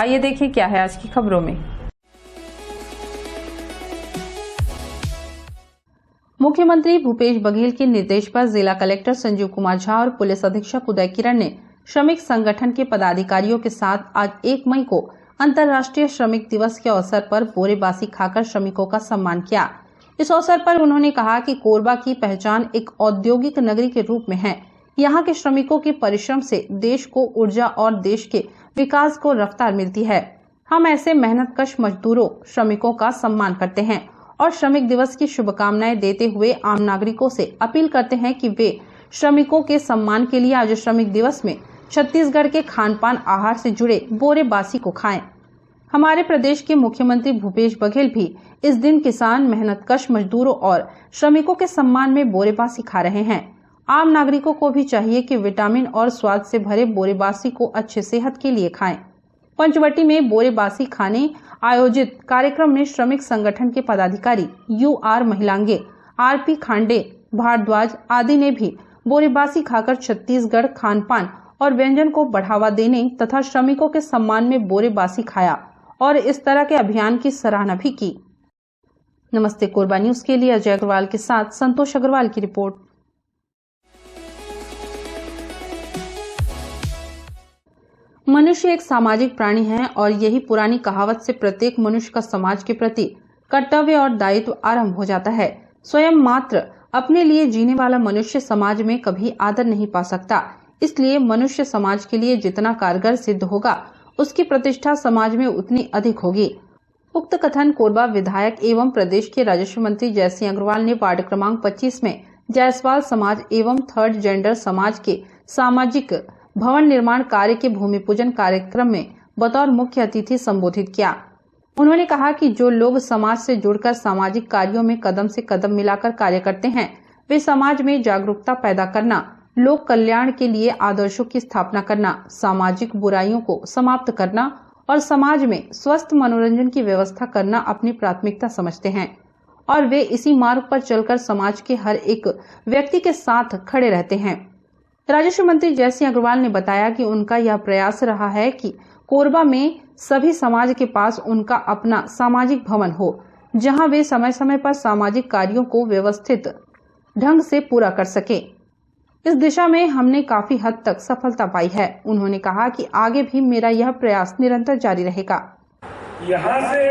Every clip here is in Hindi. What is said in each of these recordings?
आइए देखें क्या है आज की खबरों में। मुख्यमंत्री भूपेश बघेल के निर्देश पर जिला कलेक्टर संजीव कुमार झा और पुलिस अधीक्षक उदय किरण ने श्रमिक संगठन के पदाधिकारियों के साथ आज 1 मई को अंतर्राष्ट्रीय श्रमिक दिवस के अवसर पर बोरेबासी खाकर श्रमिकों का सम्मान किया। इस अवसर पर उन्होंने कहा कि कोरबा की पहचान एक औद्योगिक नगरी के रूप में है। यहाँ के श्रमिकों के परिश्रम से देश को ऊर्जा और देश के विकास को रफ्तार मिलती है। हम ऐसे मेहनतकश मजदूरों श्रमिकों का सम्मान करते हैं और श्रमिक दिवस की शुभकामनाएं देते हुए आम नागरिकों से अपील करते हैं कि वे श्रमिकों के सम्मान के लिए आज श्रमिक दिवस में छत्तीसगढ़ के खान पान आहार से जुड़े बोरेबासी को खाएं। हमारे प्रदेश के मुख्यमंत्री भूपेश बघेल भी इस दिन किसान, मेहनतकश मजदूरों और श्रमिकों के सम्मान में बोरेबासी खा रहे हैं। आम नागरिकों को भी चाहिए कि विटामिन और स्वाद से भरे बोरेबासी को अच्छे सेहत के लिए खाएं। पंचवटी में बोरेबासी खाने आयोजित कार्यक्रम में श्रमिक संगठन के पदाधिकारी UR महिलांगे, RP खांडे, भारद्वाज आदि ने भी बोरेबासी खाकर छत्तीसगढ़ खान पान और व्यंजन को बढ़ावा देने तथा श्रमिकों के सम्मान में बोरेबासी खाया और इस तरह के अभियान की सराहना भी की। नमस्ते कोरबा न्यूज के लिए अजय अग्रवाल के साथ संतोष अग्रवाल की रिपोर्ट। मनुष्य एक सामाजिक प्राणी है और यही पुरानी कहावत से प्रत्येक मनुष्य का समाज के प्रति कर्तव्य और दायित्व आरंभ हो जाता है। स्वयं मात्र अपने लिए जीने वाला मनुष्य समाज में कभी आदर नहीं पा सकता। इसलिए मनुष्य समाज के लिए जितना कारगर सिद्ध होगा, उसकी प्रतिष्ठा समाज में उतनी अधिक होगी। उक्त कथन कोरबा विधायक एवं प्रदेश के राजस्व मंत्री जयसिंह अग्रवाल ने वार्ड क्रमांक 25 में जायसवाल समाज एवं थर्ड जेंडर समाज के सामाजिक भवन निर्माण कार्य के भूमि पूजन कार्यक्रम में बतौर मुख्य अतिथि संबोधित किया। उन्होंने कहा कि जो लोग समाज से जुड़कर सामाजिक कार्यों में कदम से कदम मिलाकर कार्य करते हैं, वे समाज में जागरूकता पैदा करना, लोक कल्याण के लिए आदर्शों की स्थापना करना, सामाजिक बुराइयों को समाप्त करना और समाज में स्वस्थ मनोरंजन की व्यवस्था करना अपनी प्राथमिकता समझते हैं और वे इसी मार्ग पर चलकर समाज के हर एक व्यक्ति के साथ खड़े रहते हैं। राजस्व मंत्री जयसिंह अग्रवाल ने बताया कि उनका यह प्रयास रहा है कि कोरबा में सभी समाज के पास उनका अपना सामाजिक भवन हो, जहां वे समय समय पर सामाजिक कार्यों को व्यवस्थित ढंग से पूरा कर सके। इस दिशा में हमने काफी हद तक सफलता पाई है। उन्होंने कहा कि आगे भी मेरा यह प्रयास निरंतर जारी रहेगा। यहाँ से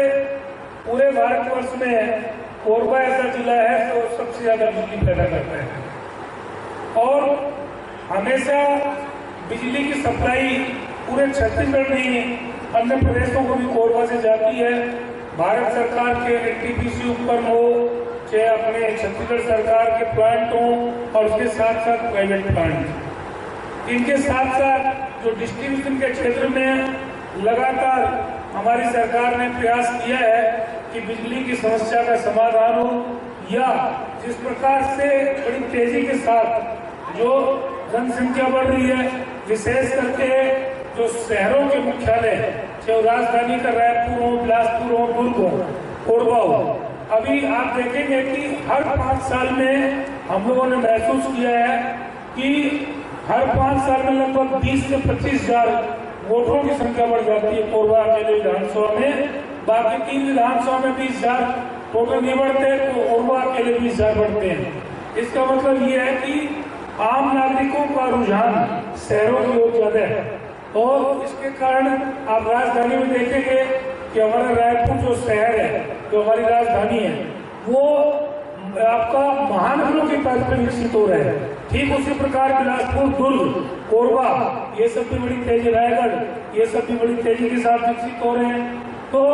पूरे भारतवर्ष में कोरबा ऐसा जिला है जो सबसे ज्यादा बिजली पैदा करता है और हमेशा बिजली की सप्लाई पूरे छत्तीसगढ़ नहीं, अन्य प्रदेशों को भी कोरबा से जाती है। भारत सरकार के NTPC उपक्रम हो, चाहे अपने छत्तीसगढ़ सरकार के प्लांट हो और उसके साथ साथ प्राइवेट प्लांट। इनके साथ साथ जो डिस्ट्रीब्यूशन के क्षेत्र में लगातार हमारी सरकार ने प्रयास किया है कि बिजली की समस्या का समाधान हो, या जिस प्रकार से बड़ी तेजी के साथ जो जनसंख्या बढ़ रही है, विशेष करके जो शहरों के मुख्यालय, चाहे राजधानी का रायपुर हो, बिलासपुर हो, दुर्ग हो, कोरबा हो, अभी आप देखेंगे कि हर 5 साल में हम लोगों ने महसूस किया है कि हर 5 साल में लगभग 20 से 25 हजार वोटरों की संख्या बढ़ जाती है कोरबा के विधानसभा में। बाकी 3 विधानसभा में 20 हजार टोटल नहीं बढ़ते, तो कोरबा के लिए 20 हजार बढ़ते हैं। इसका मतलब ये है कि आम नागरिकों का रुझान शहरों की ओर ज्यादा है और इसके कारण आप राजधानी में देखेंगे कि हमारा रायपुर जो शहर है, जो हमारी राजधानी है, वो आपका महानगरों के तौर पर विकसित हो रहे हैं। ठीक उसी प्रकार बिलासपुर, दुर्ग, कोरबा, ये सब भी बड़ी तेजी, रायगढ़, ये सब भी बड़ी तेजी के साथ विकसित हो रहे हैं। तो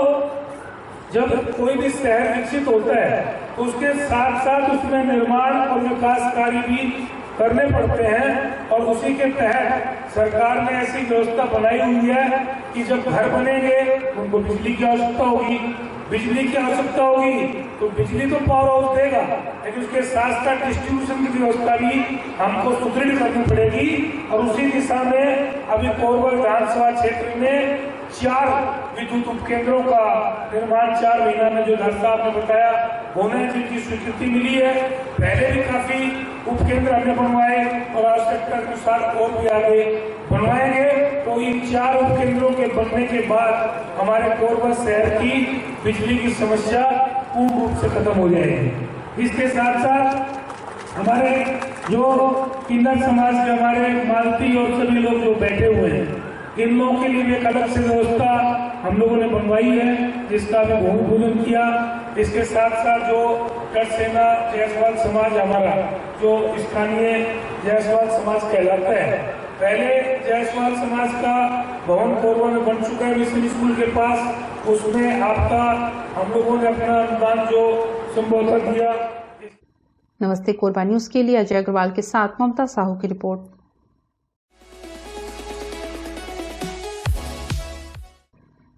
जब कोई भी शहर विकसित होता है तो उसके साथ साथ उसमें निर्माण और विकास कार्य भी करने पड़ते हैं और उसी के तहत सरकार ने ऐसी व्यवस्था बनाई हुई है कि जब घर बनेंगे उनको बिजली की आवश्यकता होगी, बिजली की आवश्यकता होगी तो बिजली तो पावर हाउस देगा, लेकिन उसके साथ साथ डिस्ट्रीब्यूशन की व्यवस्था भी हमको सुदृढ़ करनी पड़ेगी। और उसी दिशा में अभी कोरबा विधानसभा क्षेत्र में 4 विद्युत उपकेंद्रों का निर्माण 4 महीना में, जो धर साहब ने बताया, होने जिनकी स्वीकृति मिली है। पहले भी काफी उप उपकेंद्र हमने बनवाए और आवश्यकता के अनुसार और भी आगे बनवाएंगे। तो इन 4 उपकेंद्रों के बनने के बाद हमारे कोरबा शहर की बिजली की समस्या पूर्ण रूप से खत्म हो जाएगी। इसके साथ साथ हमारे जो किन्नर समाज के हमारे मालती और सभी लोग जो बैठे हुए हैं, इन लोगों के लिए भी एक अलग से व्यवस्था हम लोगों ने बनवाई है, जिसका भी भूमि पूजन किया। इसके साथ साथ जो करसेना जायसवाल समाज हमारा जो स्थानीय जायसवाल समाज कहलाता है, पहले जायसवाल समाज का भवन कोरबा में बन चुका है मिशन स्कूल के पास। उसमें आपका हम लोगों ने अपना अनुदान जो संबोधन दिया। नमस्ते कोरबा न्यूज के लिए अजय अग्रवाल के साथ ममता साहू की रिपोर्ट।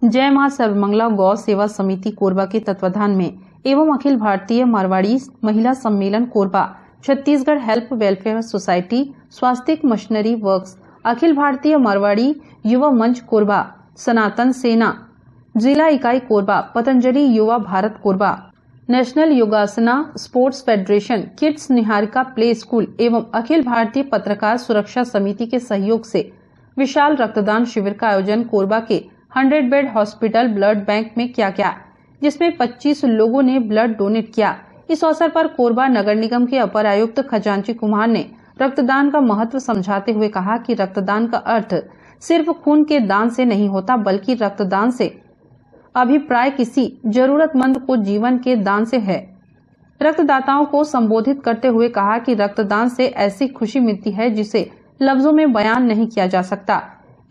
जय मां सर्वमंगला गौ सेवा समिति कोरबा के तत्वाधान में एवं Akhil Bharatiya Marwari Mahila Sammelan Korba, Chhattisgarh help welfare society, Swastik machinery works, Akhil Bharatiya Marwari युवा मंच कोरबा, सनातन सेना जिला इकाई Korba, Patanjali Yuva Bharat Korba, national Yogasana sports federation, kids Niharika play school एवं अखिल भारतीय पत्रकार सुरक्षा समिति के सहयोग से विशाल रक्तदान शिविर का आयोजन कोरबा के 100 बेड हॉस्पिटल ब्लड बैंक में किया गया, जिसमें 25 लोगों ने ब्लड डोनेट किया। इस अवसर पर कोरबा नगर निगम के अपर आयुक्त खजांची कुमार ने रक्तदान का महत्व समझाते हुए कहा कि रक्तदान का अर्थ सिर्फ खून के दान से नहीं होता, बल्कि रक्तदान से अभिप्राय किसी जरूरतमंद को जीवन के दान से है। रक्तदाताओं को संबोधित करते हुए कहा कि रक्तदान से ऐसी खुशी मिलती है जिसे लफ्जों में बयान नहीं किया जा सकता।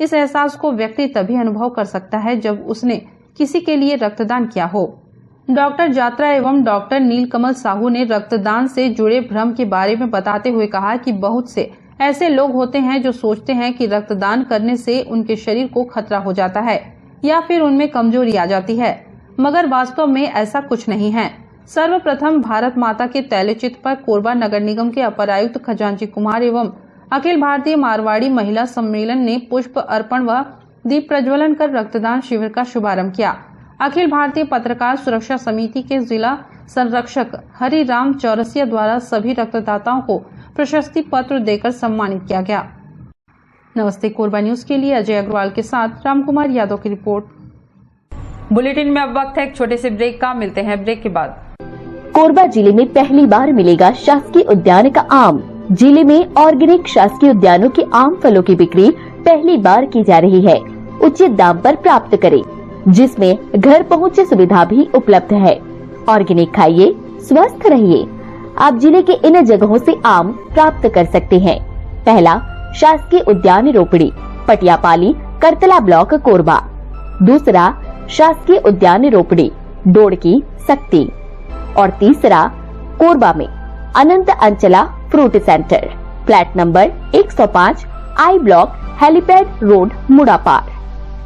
इस एहसास को व्यक्ति तभी अनुभव कर सकता है जब उसने किसी के लिए रक्तदान किया हो। डॉक्टर जात्रा एवं डॉक्टर नीलकमल साहू ने रक्तदान से जुड़े भ्रम के बारे में बताते हुए कहा कि बहुत से ऐसे लोग होते हैं जो सोचते हैं कि रक्तदान करने से उनके शरीर को खतरा हो जाता है या फिर उनमें कमजोरी आ जाती है, मगर वास्तव में ऐसा कुछ नहीं है। सर्वप्रथम भारत माता के तैलचित्र पर कोरबा नगर निगम के अपर आयुक्त खजांची कुमार एवं अखिल भारतीय मारवाड़ी महिला सम्मेलन ने पुष्प अर्पण व दीप प्रज्वलन कर रक्तदान शिविर का शुभारंभ किया। अखिल भारतीय पत्रकार सुरक्षा समिति के जिला संरक्षक हरिराम चौरसिया द्वारा सभी रक्तदाताओं को प्रशस्ति पत्र देकर सम्मानित किया गया। नमस्ते कोरबा न्यूज के लिए अजय अग्रवाल के साथ रामकुमार यादव की रिपोर्ट। बुलेटिन में अब वक्त है एक छोटे से ब्रेक का, मिलते हैं ब्रेक के बाद। कोरबा जिले में पहली बार मिलेगा शासकीय उद्यान का आम। जिले में ऑर्गेनिक शासकीय उद्यानों के आम फलों की बिक्री पहली बार की जा रही है। उचित दाम पर प्राप्त करें, जिसमें घर पहुँच सुविधा भी उपलब्ध है। ऑर्गेनिक खाइए, स्वस्थ रहिए। आप जिले के इन जगहों से आम प्राप्त कर सकते हैं। पहला, शासकीय उद्यान रोपड़ी, पटियापाली, करतला ब्लॉक, कोरबा। दूसरा, शासकीय उद्यान रोपड़ी, डोड़की, सक्ती। और तीसरा, कोरबा में Anant Anchala fruit centre, flat number 105, I block, helipad road, Mudapar.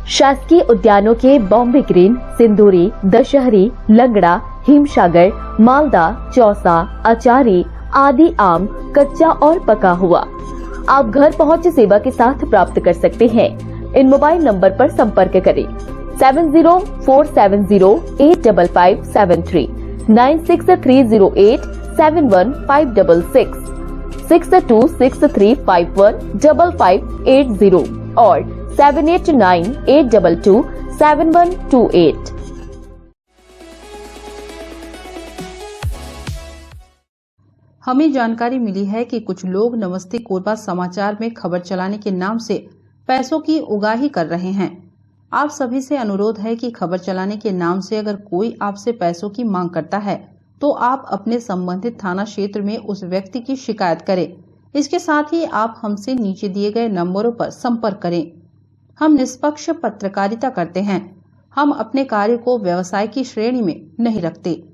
शासकीय उद्यानों के बॉम्बे ग्रीन, सिंदूरी, दशहरी, लंगड़ा, हिमसागर, मालदा, चौसा, अचारी आदि आम कच्चा और पका हुआ आप घर पहुंच सेवा के साथ प्राप्त कर सकते हैं। इन मोबाइल नंबर पर संपर्क करें 7040708557 9630871566 6263515580 और 7898227128। हमें जानकारी मिली है कि कुछ लोग नमस्ते कोरबा समाचार में खबर चलाने के नाम से पैसों की उगाही कर रहे हैं। आप सभी से अनुरोध है कि खबर चलाने के नाम से अगर कोई आपसे पैसों की मांग करता है तो आप अपने संबंधित थाना क्षेत्र में उस व्यक्ति की शिकायत करें। इसके साथ ही आप हमसे नीचे दिए गए नंबरों पर संपर्क करें। हम निष्पक्ष पत्रकारिता करते हैं। हम अपने कार्य को व्यवसाय की श्रेणी में नहीं रखते।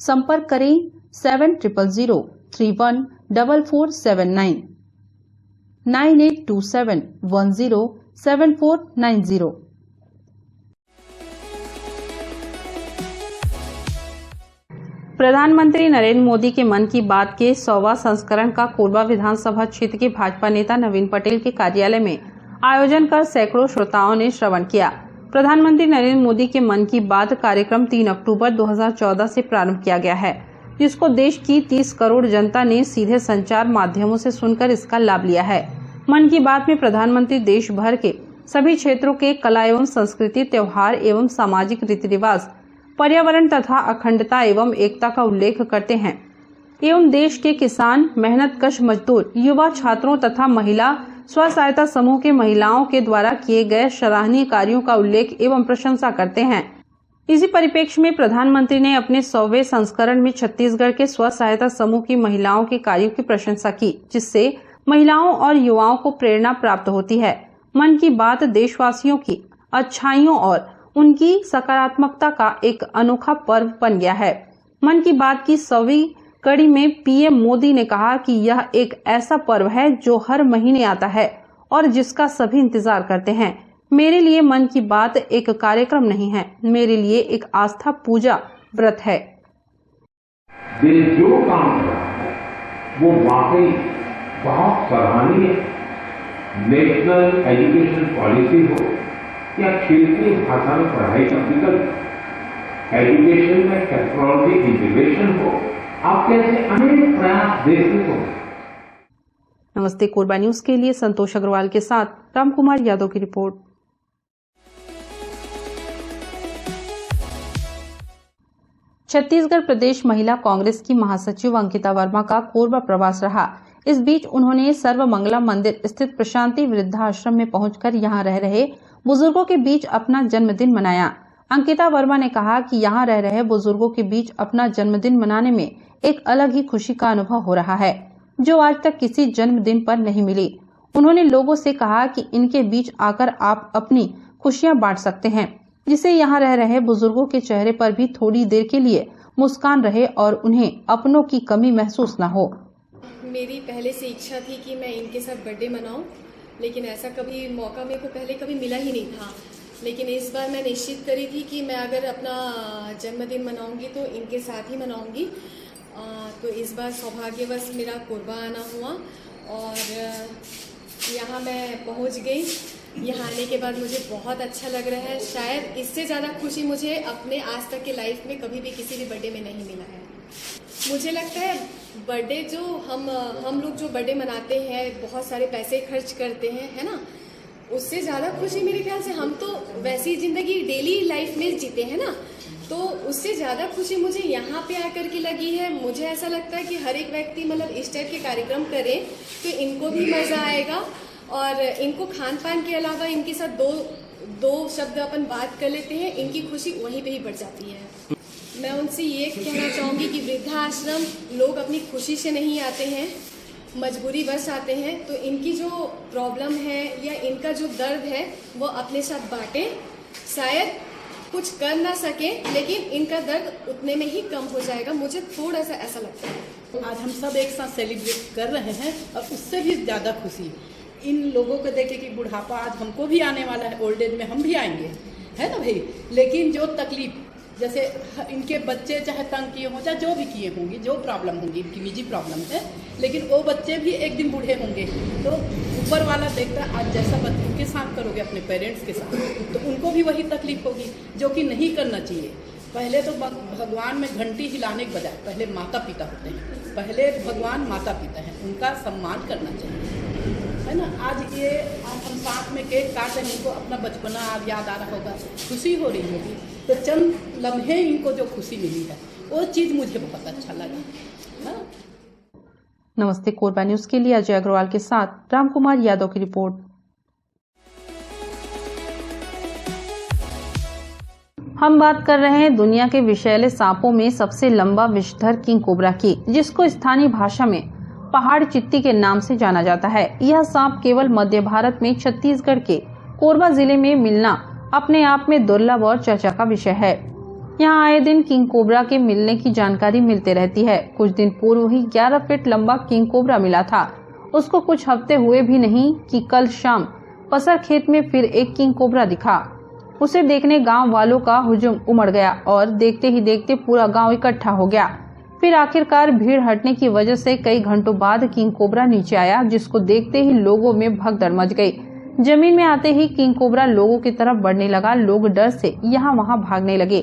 संपर्क करें 7003144479 9827107490। प्रधानमंत्री नरेंद्र मोदी के मन की बात के 100वां संस्करण का कोरबा विधानसभा क्षेत्र के भाजपा नेता नवीन पटेल के कार्यालय में आयोजन कर सैकड़ों श्रोताओं ने श्रवण किया। प्रधानमंत्री नरेंद्र मोदी के मन की बात कार्यक्रम 3 अक्टूबर 2014 से प्रारंभ किया गया है। जिसको देश की 30 करोड़ जनता ने सीधे संचार माध्यमों से सुनकर इसका लाभ लिया है। मन की बात में प्रधानमंत्री देश भर के सभी क्षेत्रों के कला एवं संस्कृति, त्योहार एवं सामाजिक रीति रिवाज, पर्यावरण तथा अखंडता एवं एकता का उल्लेख करते हैं एवं देश के किसान, मेहनतकश मजदूर, युवा, छात्रों तथा महिला स्व सहायता समूह के महिलाओं के द्वारा किए गए सराहनीय कार्यों का उल्लेख एवं प्रशंसा करते हैं। इसी परिप्रेक्ष्य में प्रधानमंत्री ने अपने 100वें संस्करण में छत्तीसगढ़ के स्व सहायता समूह की महिलाओं के कार्यों की प्रशंसा की, जिससे महिलाओं और युवाओं को प्रेरणा प्राप्त होती है। मन की बात देशवासियों की अच्छाइयों और उनकी सकारात्मकता का एक अनोखा पर्व बन गया है। मन की बात की 100वीं कड़ी में पीएम मोदी ने कहा कि यह एक ऐसा पर्व है जो हर महीने आता है और जिसका सभी इंतजार करते हैं। मेरे लिए मन की बात एक कार्यक्रम नहीं है, मेरे लिए एक आस्था, पूजा, व्रत है। देश जो काम कर रहा है वो वाकई बहुत सराहनीय है। नेशनल एजुकेशन पॉलिसी हो या क्षेत्रीय भाषा में पढ़ाई का विकल्प, एजुकेशन में टेक्नोलॉजी इंटीग्रेशन हो, आप कैसे अनेक प्रयास देखते हो। नमस्ते कोरबा न्यूज के लिए संतोष अग्रवाल के साथ रामकुमार यादव की रिपोर्ट। छत्तीसगढ़ प्रदेश महिला कांग्रेस की महासचिव अंकिता वर्मा का कोरबा प्रवास रहा। इस बीच उन्होंने सर्वमंगला मंदिर स्थित प्रशांति वृद्धाश्रम में पहुंचकर यहां रह रहे बुजुर्गों के बीच अपना जन्मदिन मनाया। अंकिता वर्मा ने कहा कि यहां रह रहे बुजुर्गों के बीच अपना जन्मदिन मनाने में एक अलग ही खुशी का अनुभव हो रहा है, जो आज तक किसी जन्मदिन पर नहीं मिली। उन्होंने लोगों से कहा कि इनके बीच आकर आप अपनी खुशियां बांट सकते हैं, जिससे यहाँ रह रहे बुजुर्गों के चेहरे पर भी थोड़ी देर के लिए मुस्कान रहे और उन्हें अपनों की कमी महसूस न हो। मेरी पहले से इच्छा थी कि मैं इनके साथ बर्थडे मनाऊं, लेकिन ऐसा कभी मौका मेरे को पहले कभी मिला ही नहीं था। लेकिन इस बार मैं निश्चित करी थी कि मैं अगर अपना जन्मदिन मनाऊंगी तो इनके साथ ही मनाऊंगी। तो इस बार सौभाग्यवश मेरा कोरबा आना हुआ और यहाँ मैं पहुँच गई। यहाँ आने के बाद मुझे बहुत अच्छा लग रहा है। शायद इससे ज़्यादा खुशी मुझे अपने आज तक के लाइफ में कभी भी किसी भी बर्थडे में नहीं मिला है। मुझे लगता है बर्थडे जो हम लोग जो बर्थडे मनाते हैं, बहुत सारे पैसे खर्च करते हैं, है ना, उससे ज़्यादा खुशी मेरे ख्याल से हम तो वैसी ज़िंदगी डेली लाइफ में जीते हैं ना, तो उससे ज़्यादा खुशी मुझे यहाँ पे आकर के लगी है। मुझे ऐसा लगता है कि हर एक व्यक्ति मतलब इस टाइप के कार्यक्रम करे तो इनको भी मज़ा आएगा और इनको खान पान के अलावा इनके साथ दो शब्द अपन बात कर लेते हैं, इनकी खुशी वहीं पे ही बढ़ जाती है। मैं उनसे ये कहना चाहूँगी कि वृद्धाश्रम लोग अपनी खुशी से नहीं आते हैं, मजबूरी बस आते हैं। तो इनकी जो प्रॉब्लम है या इनका जो दर्द है वो अपने साथ बांटें। शायद कुछ कर ना सके लेकिन इनका दर्द उतने में ही कम हो जाएगा। मुझे थोड़ा सा ऐसा लगता है। आज हम सब एक साथ सेलिब्रेट कर रहे हैं और उससे भी ज़्यादा खुशी इन लोगों को देखे कि बुढ़ापा आज हमको भी आने वाला है, ओल्ड एज में हम भी आएंगे, है ना भाई। लेकिन जो तकलीफ जैसे इनके बच्चे चाहे तंग किए हों, चाहे जो भी किए होंगे, जो प्रॉब्लम होंगी, इनकी निजी प्रॉब्लम है, लेकिन वो बच्चे भी एक दिन बूढ़े होंगे। तो ऊपर वाला देखता है आज जैसा बच्चों के साथ करोगे अपने पेरेंट्स के साथ तो उनको भी वही तकलीफ होगी, जो कि नहीं करना चाहिए। पहले तो भगवान में घंटी हिलाने के बजाय पहले माता पिता होते हैं, पहले भगवान माता पिता हैं, उनका सम्मान करना चाहिए, है ना। आज ये हम साथ में केक काट रहे हैं, इनको अपना बचपना आज याद आ रहा होगा, खुशी हो रही होगी। तो चंद लम्हे इनको जो खुशी मिली है वो चीज़ मुझे बहुत अच्छा लगा। नमस्ते कोरबा न्यूज के लिए अजय अग्रवाल के साथ रामकुमार यादव की रिपोर्ट। हम बात कर रहे हैं दुनिया के विषैले सांपों में सबसे लंबा विषधर किंग कोबरा की, जिसको स्थानीय भाषा में पहाड़ चित्ती के नाम से जाना जाता है। यह सांप केवल मध्य भारत में छत्तीसगढ़ के कोरबा जिले में मिलना अपने आप में दुर्लभ और चर्चा का विषय है। यहाँ आए दिन किंग कोबरा के मिलने की जानकारी मिलते रहती है। कुछ दिन पूर्व ही 11 फीट लंबा किंग कोबरा मिला था। उसको कुछ हफ्ते हुए भी नहीं कि कल शाम पसर खेत में फिर एक किंग कोबरा दिखा। उसे देखने गांव वालों का हुजूम उमड़ गया और देखते ही देखते पूरा गांव इकट्ठा हो गया। फिर आखिरकार भीड़ हटने की वजह से कई घंटों बाद किंग कोबरा नीचे आया, जिसको देखते ही लोगों में भगदड़ मच गई। जमीन में आते ही किंग कोबरा लोगों की तरफ बढ़ने लगा। लोग डर से यहाँ वहाँ भागने लगे।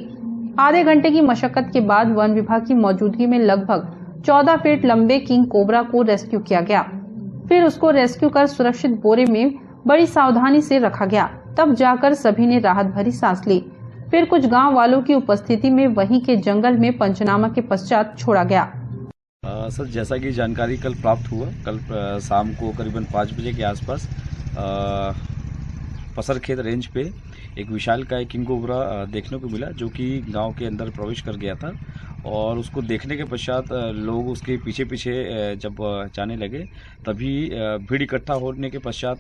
आधे घंटे की मशक्कत के बाद वन विभाग की मौजूदगी में लगभग 14 फीट लंबे किंग कोबरा को रेस्क्यू किया गया। फिर उसको रेस्क्यू कर सुरक्षित बोरे में बड़ी सावधानी से रखा गया। तब जाकर सभी ने राहत भरी सांस ली। फिर कुछ गांव वालों की उपस्थिति में वहीं के जंगल में पंचनामा के पश्चात छोड़ा गया। सर, जैसा कि जानकारी कल प्राप्त हुआ, कल शाम को करीबन 5 बजे के आसपास पसरखेत रेंज पे एक विशालकाय किंग कोबरा देखने को मिला, जो कि गांव के अंदर प्रवेश कर गया था। और उसको देखने के पश्चात लोग उसके पीछे पीछे जब जाने लगे, तभी भीड़ इकट्ठा होने के पश्चात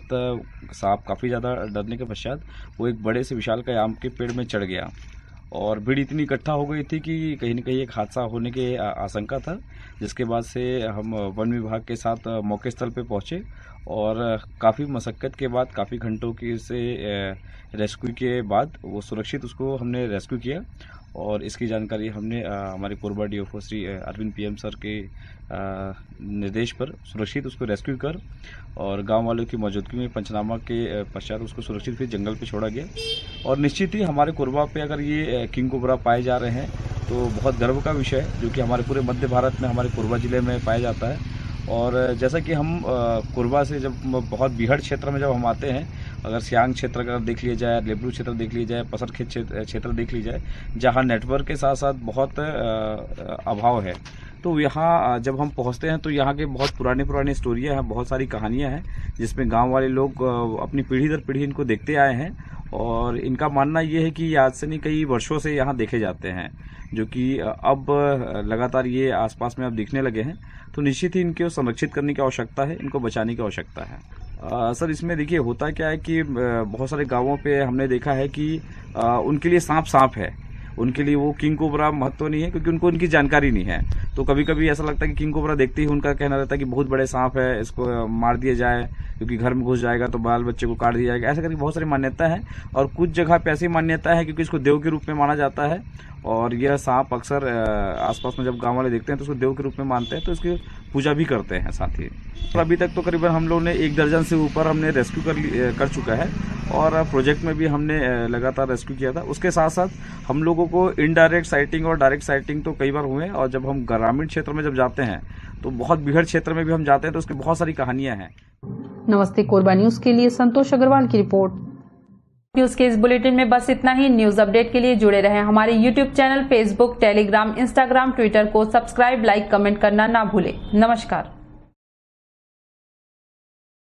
सांप काफ़ी ज़्यादा डरने के पश्चात वो एक बड़े से विशालकाय आम के पेड़ में चढ़ गया। और भीड़ इतनी इकट्ठा हो गई थी कि कहीं न कहीं एक हादसा होने की आशंका था, जिसके बाद से हम वन विभाग के साथ मौके स्थल पे पहुँचे और काफ़ी मशक्क़त के बाद, काफ़ी घंटों की से रेस्क्यू के बाद वो सुरक्षित उसको हमने रेस्क्यू किया। और इसकी जानकारी हमने हमारे Korba DFO Shri Arvind PM sir के निर्देश पर सुरक्षित उसको रेस्क्यू कर और गांव वालों की मौजूदगी में पंचनामा के पश्चात उसको सुरक्षित फिर जंगल पे छोड़ा गया। और निश्चित ही हमारे कोरबा पे अगर ये किंग कोबरा पाए जा रहे हैं तो बहुत गर्व का विषय है, जो कि हमारे पूरे मध्य भारत में हमारे कोरबा ज़िले में पाया जाता है। और जैसा कि हम कोरबा से जब बहुत बीहड़ क्षेत्र में जब हम आते हैं, अगर सियांग क्षेत्र का देख लिया जाए, लेबरू क्षेत्र देख लिया जाए, पसरखेत क्षेत्र देख लिया जाए, जहाँ नेटवर्क के साथ साथ बहुत अभाव है, तो यहाँ जब हम पहुँचते हैं तो यहाँ के बहुत पुरानी स्टोरियाँ हैं, बहुत सारी कहानियाँ हैं, जिसमें गांव वाले लोग अपनी पीढ़ी दर पीढ़ी इनको देखते आए हैं। और इनका मानना ये है कि आज से नहीं, कई वर्षों से यहाँ देखे जाते हैं, जो कि अब लगातार ये आसपास में अब दिखने लगे हैं। तो निश्चित ही इनको संरक्षित करने की आवश्यकता है, इनको बचाने की आवश्यकता है। सर, इसमें देखिए होता क्या है कि बहुत सारे गांवों पे हमने देखा है कि उनके लिए सांप है, उनके लिए वो किंग कोबरा महत्व नहीं है, क्योंकि उनको उनकी जानकारी नहीं है। तो कभी कभी ऐसा लगता है कि किंग कोबरा देखते ही उनका कहना रहता है कि बहुत बड़े सांप है, इसको मार दिया जाए, क्योंकि घर में घुस जाएगा तो बाल बच्चे को काट दिया जाएगा। ऐसा करके बहुत सारी मान्यता है। और कुछ जगह पे ऐसी मान्यता है क्योंकि इसको देव के रूप में माना जाता है। और यह सांप अक्सर आसपास में जब गांव वाले देखते हैं तो उसको देव के रूप में मानते हैं, तो इसकी पूजा भी करते हैं साथ ही। और अभी तक तो करीबन हम लोगों ने 1 दर्जन से ऊपर हमने रेस्क्यू कर चुका है। और प्रोजेक्ट में भी हमने लगातार रेस्क्यू किया था। उसके साथ साथ हम लोगों को इनडायरेक्ट साइटिंग और डायरेक्ट साइटिंग तो कई बार हुए। और जब हम ग्रामीण क्षेत्र में जब जाते हैं तो बहुत बीहड़ क्षेत्र में भी हम जाते हैं, तो उसकी बहुत सारी कहानियां हैं। नमस्ते कोरबा न्यूज के लिए संतोष अग्रवाल की रिपोर्ट। न्यूज के इस बुलेटिन में बस इतना ही। न्यूज अपडेट के लिए जुड़े रहें हमारे YouTube channel, Facebook, Telegram, Instagram, Twitter को सब्सक्राइब, लाइक, कमेंट करना ना भूलें। नमस्कार।